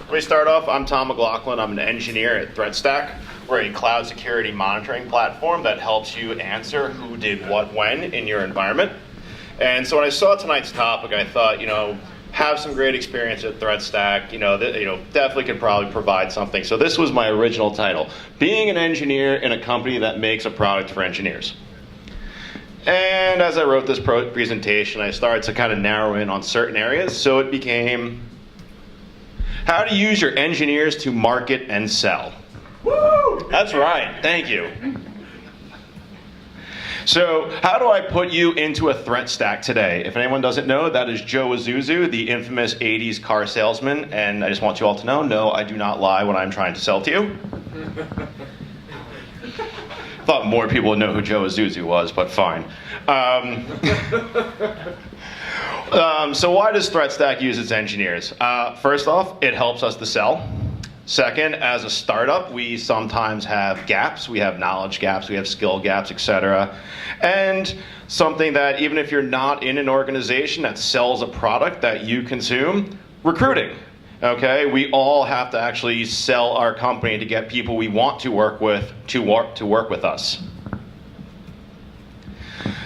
Let me start off. I'm Tom McLaughlin. I'm an engineer at ThreatStack. We're a cloud security monitoring platform that helps you answer who did what when in your environment. And so when I saw tonight's topic, I thought, have some great experience at ThreatStack, definitely could probably provide something. So this was my original title, being an engineer in a company that makes a product for engineers. And as I wrote this presentation, I started to kind of narrow in on certain areas. So it became how to use your engineers to market and sell. Woo! That's right. Thank you. So how do I put you into a threat stack today? If anyone doesn't know, that is Joe Azuzu, the infamous 80s car salesman. And I just want you all to know, no, I do not lie when I'm trying to sell to you. Thought more people would know who Joe Azuzu was, but fine. So why does ThreatStack use its engineers? First off, it helps us to sell. Second, as a startup, we sometimes have gaps. We have knowledge gaps, we have skill gaps, etc. And something that even if you're not in an organization that sells a product that you consume, recruiting. Okay, we all have to actually sell our company to get people we want to work with to work with us.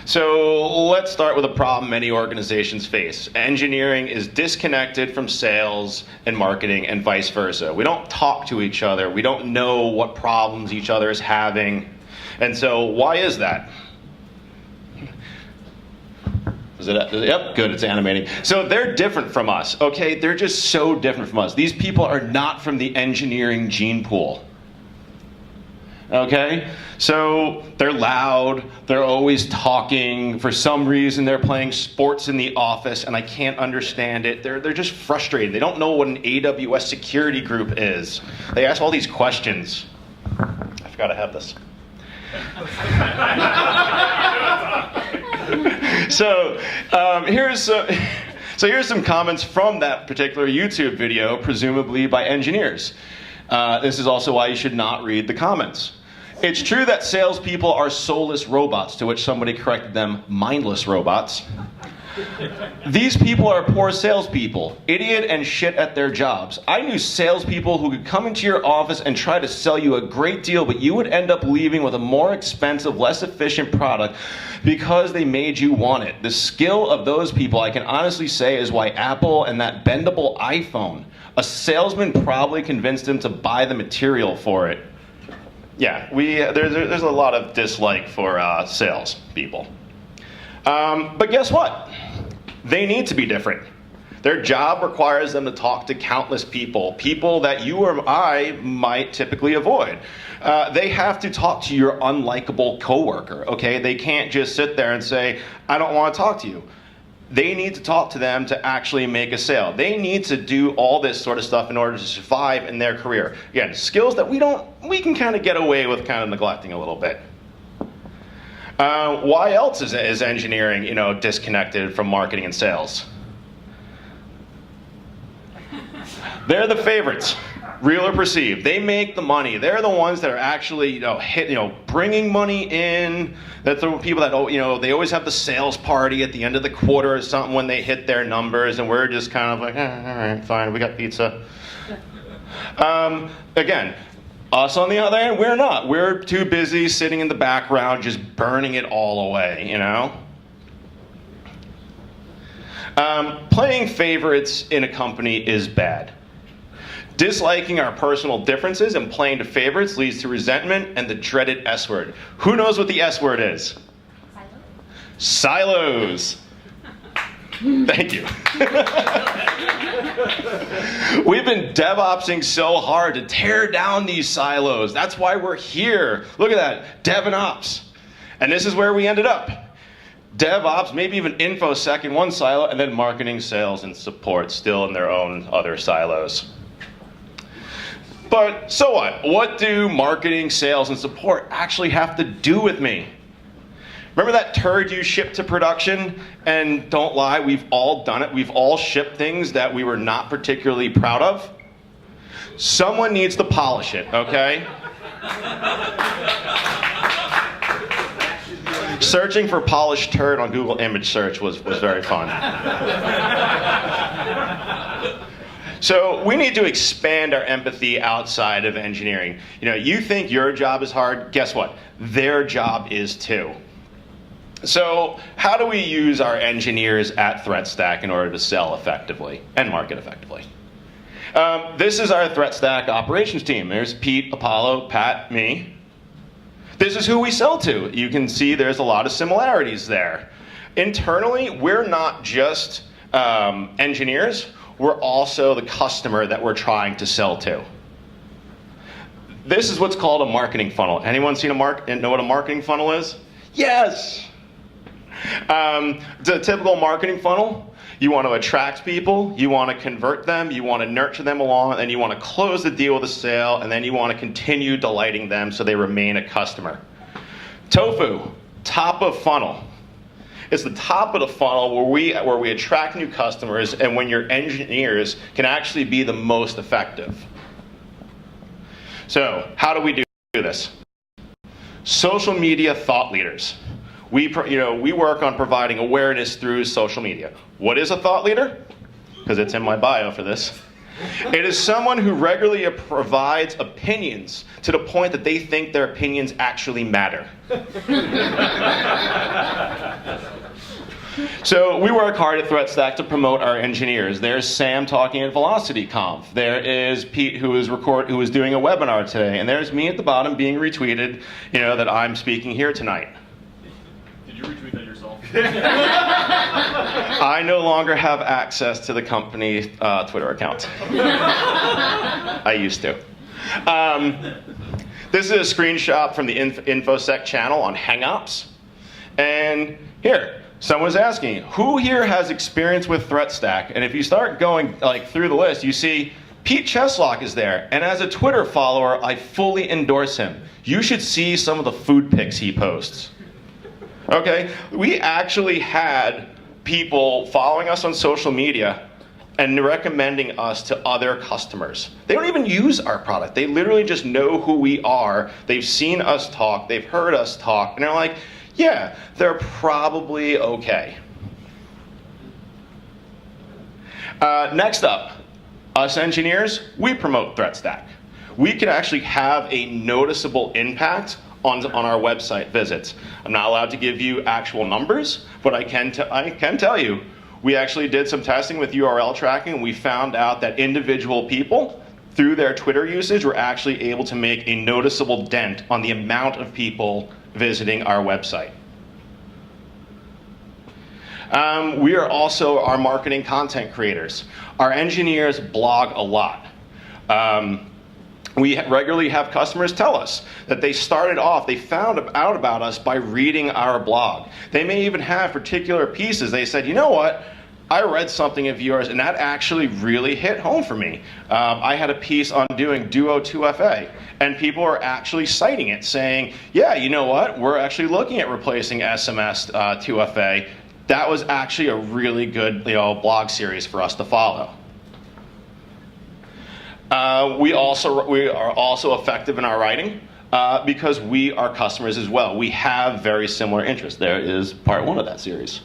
So let's start with a problem many organizations face. Engineering is disconnected from sales and marketing and vice versa. We don't talk to each other. We don't know what problems each other is having. And so why is that? Yep, good, it's animating. So they're different from us, okay? They're just so different from us. These people are not from the engineering gene pool. Okay? So they're loud, they're always talking. For some reason, they're playing sports in the office, and I can't understand it. They're just frustrated. They don't know what an AWS security group is. They ask all these questions. I forgot to have this. So here's some comments from that particular YouTube video, presumably by engineers. This is also why you should not read the comments. It's true that salespeople are soulless robots, to which somebody corrected them, mindless robots. These people are poor salespeople, idiot and shit at their jobs. I knew salespeople who could come into your office and try to sell you a great deal, but you would end up leaving with a more expensive, less efficient product because they made you want it. The skill of those people, I can honestly say, is why Apple and that bendable iPhone, a salesman probably convinced him to buy the material for it. Yeah, there's a lot of dislike for sales people. But guess what? They need to be different. Their job requires them to talk to countless people that you or I might typically avoid. They have to talk to your unlikable coworker, okay? They can't just sit there and say, I don't want to talk to you. They need to talk to them to actually make a sale. They need to do all this sort of stuff in order to survive in their career. Again, skills that we can kind of get away with kind of neglecting a little bit. Why else is engineering, disconnected from marketing and sales? They're the favorites, real or perceived. They make the money. They're the ones that are actually, bringing money in. That's the people that, they always have the sales party at the end of the quarter or something when they hit their numbers, and we're just kind of like, all right, fine, we got pizza. Again, us on the other hand, we're not. We're too busy sitting in the background just burning it all away, Playing favorites in a company is bad. Disliking our personal differences and playing to favorites leads to resentment and the dreaded S word. Who knows what the S word is? Silos. Thank you. We've been DevOpsing so hard to tear down these silos. That's why we're here. Look at that, Dev and Ops. And this is where we ended up. DevOps, maybe even InfoSec in one silo, and then marketing, sales, and support still in their own other silos. But so what? What do marketing, sales, and support actually have to do with me? Remember that turd you shipped to production? And don't lie, we've all done it. We've all shipped things that we were not particularly proud of. Someone needs to polish it, okay? Searching for polished turd on Google image search was very fun. So we need to expand our empathy outside of engineering. You think your job is hard, guess what? Their job is too. So how do we use our engineers at ThreatStack in order to sell effectively and market effectively? This is our ThreatStack operations team. There's Pete, Apollo, Pat, me. This is who we sell to. You can see there's a lot of similarities there. Internally, we're not just engineers, we're also the customer that we're trying to sell to. This is what's called a marketing funnel. Anyone know what a marketing funnel is? Yes! It's a typical marketing funnel. You want to attract people, you want to convert them, you want to nurture them along, and you want to close the deal with a sale, and then you want to continue delighting them so they remain a customer. Tofu, top of funnel. It's the top of the funnel where we attract new customers and when your engineers can actually be the most effective. So how do we do this? Social media thought leaders. We work on providing awareness through social media. What is a thought leader? Because it's in my bio for this. It is someone who regularly provides opinions to the point that they think their opinions actually matter. So we work hard at ThreatStack to promote our engineers. There's Sam talking at VelocityConf. There is Pete who is doing a webinar today. And there's me at the bottom being retweeted, that I'm speaking here tonight. Did you retweet that yourself? I no longer have access to the company Twitter account. I used to. This is a screenshot from the InfoSec channel on Hangouts. And here, someone's asking, who here has experience with ThreatStack? And if you start going through the list, you see Pete Cheslock is there. And as a Twitter follower, I fully endorse him. You should see some of the food pics he posts. Okay, we actually had people following us on social media and recommending us to other customers. They don't even use our product. They literally just know who we are. They've seen us talk. They've heard us talk. And they're like, yeah, they're probably okay. Next up, us engineers, we promote ThreatStack. We can actually have a noticeable impact on our website visits. I'm not allowed to give you actual numbers, but I can tell you, we actually did some testing with URL tracking, and we found out that individual people, through their Twitter usage, were actually able to make a noticeable dent on the amount of people visiting our website. We are also our marketing content creators. Our engineers blog a lot. We regularly have customers tell us that they found out about us by reading our blog. They may even have particular pieces. They said, you know what? I read something of yours, and that actually really hit home for me. I had a piece on doing Duo 2FA, and people are actually citing it, saying, yeah, you know what? We're actually looking at replacing SMS 2FA. That was actually a really good blog series for us to follow. We are also effective in our writing because we are customers as well. We have very similar interests. There is part 1 of that series.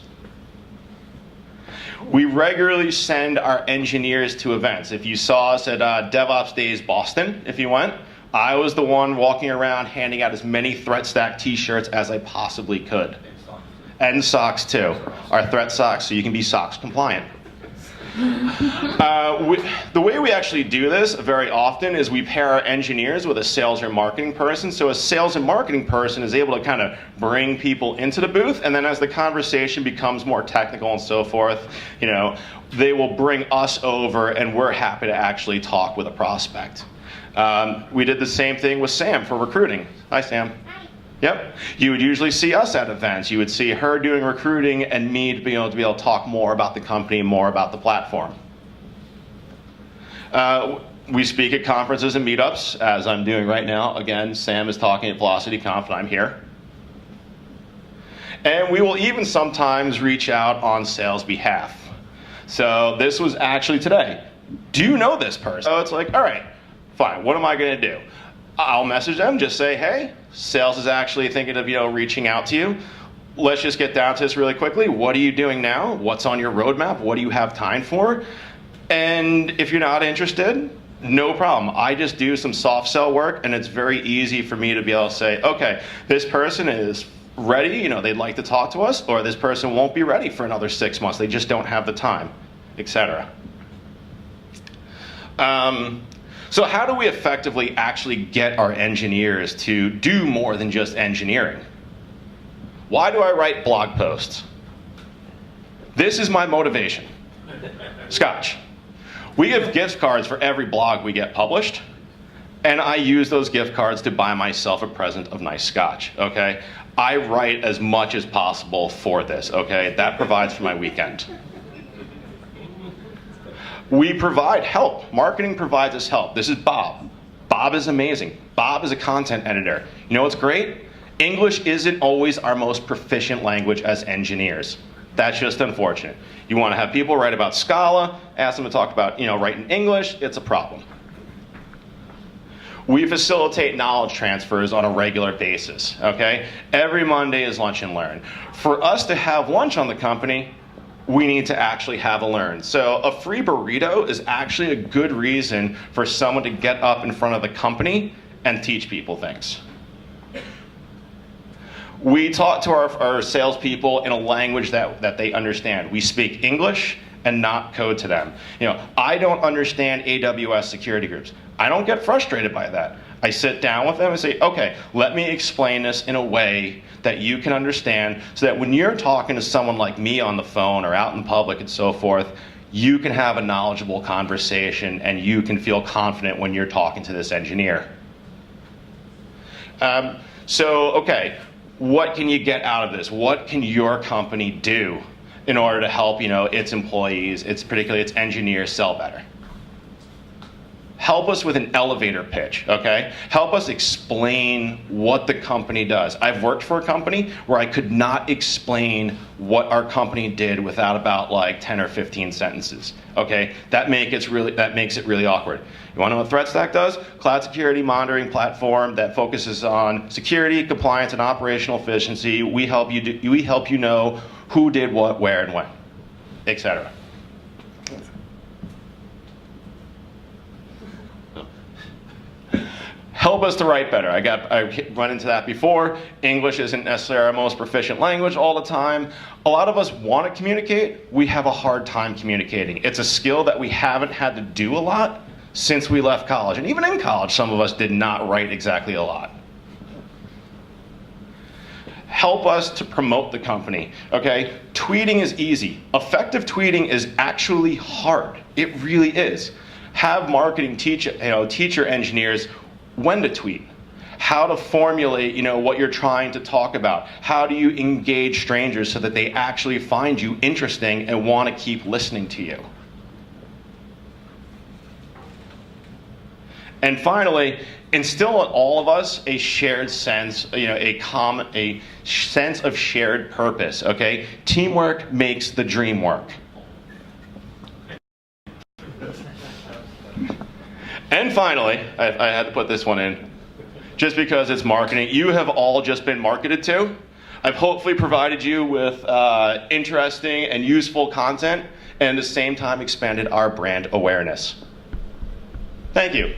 We regularly send our engineers to events. If you saw us at DevOps Days Boston, if you went, I was the one walking around handing out as many ThreatStack t-shirts as I possibly could. And socks too. Our threat socks, so you can be SOX compliant. The way we actually do this very often is we pair our engineers with a sales or marketing person. So a sales and marketing person is able to kind of bring people into the booth, and then as the conversation becomes more technical and so forth, they will bring us over, and we're happy to actually talk with a prospect. We did the same thing with Sam for recruiting. Hi, Sam. Yep. You would usually see us at events. You would see her doing recruiting and me to be able to talk more about the company, more about the platform. We speak at conferences and meetups, as I'm doing right now. Again, Sam is talking at VelocityConf, and I'm here. And we will even sometimes reach out on sales behalf. So this was actually today. Do you know this person? So it's like, all right, fine. What am I going to do? I'll message them, just say, hey, sales is actually thinking of reaching out to you. Let's just get down to this really quickly. What are you doing now? What's on your roadmap? What do you have time for? And if you're not interested, no problem. I just do some soft sell work, and it's very easy for me to be able to say, okay, this person is ready, they'd like to talk to us, or this person won't be ready for another 6 months. They just don't have the time, etc. So how do we effectively actually get our engineers to do more than just engineering? Why do I write blog posts? This is my motivation. Scotch. We give gift cards for every blog we get published, and I use those gift cards to buy myself a present of nice scotch, okay? I write as much as possible for this, okay? That provides for my weekend. We provide help. Marketing provides us help. This is Bob. Bob is amazing. Bob is a content editor. You know what's great? English isn't always our most proficient language as engineers. That's just unfortunate. You want to have people write about Scala, ask them to talk about, writing English, it's a problem. We facilitate knowledge transfers on a regular basis, okay? Every Monday is lunch and learn. For us to have lunch on the company, we need to actually have a learn. So a free burrito is actually a good reason for someone to get up in front of the company and teach people things. We talk to our salespeople in a language that they understand. We speak English and not code to them. I don't understand AWS security groups. I don't get frustrated by that. I sit down with them and say, okay, let me explain this in a way that you can understand so that when you're talking to someone like me on the phone or out in public and so forth, you can have a knowledgeable conversation and you can feel confident when you're talking to this engineer. Okay, what can you get out of this? What can your company do in order to help its employees, particularly its engineers, sell better? Help us with an elevator pitch, okay? Help us explain what the company does. I've worked for a company where I could not explain what our company did without about 10 or 15 sentences, okay? That makes it really awkward. You want to know what ThreatStack does? Cloud security monitoring platform that focuses on security, compliance, and operational efficiency. We help you know who did what, where, and when, etc. Help us to write better. I run into that before. English isn't necessarily our most proficient language all the time. A lot of us want to communicate. We have a hard time communicating. It's a skill that we haven't had to do a lot since we left college. And even in college, some of us did not write exactly a lot. Help us to promote the company, okay? Tweeting is easy. Effective tweeting is actually hard. It really is. Have marketing teach your engineers when to tweet, how to formulate, what you're trying to talk about. How do you engage strangers so that they actually find you interesting and want to keep listening to you? And finally, instill in all of us a shared sense, a sense of shared purpose, okay? Teamwork makes the dream work. And finally, I had to put this one in, just because it's marketing. You have all just been marketed to. I've hopefully provided you with interesting and useful content, and at the same time expanded our brand awareness. Thank you.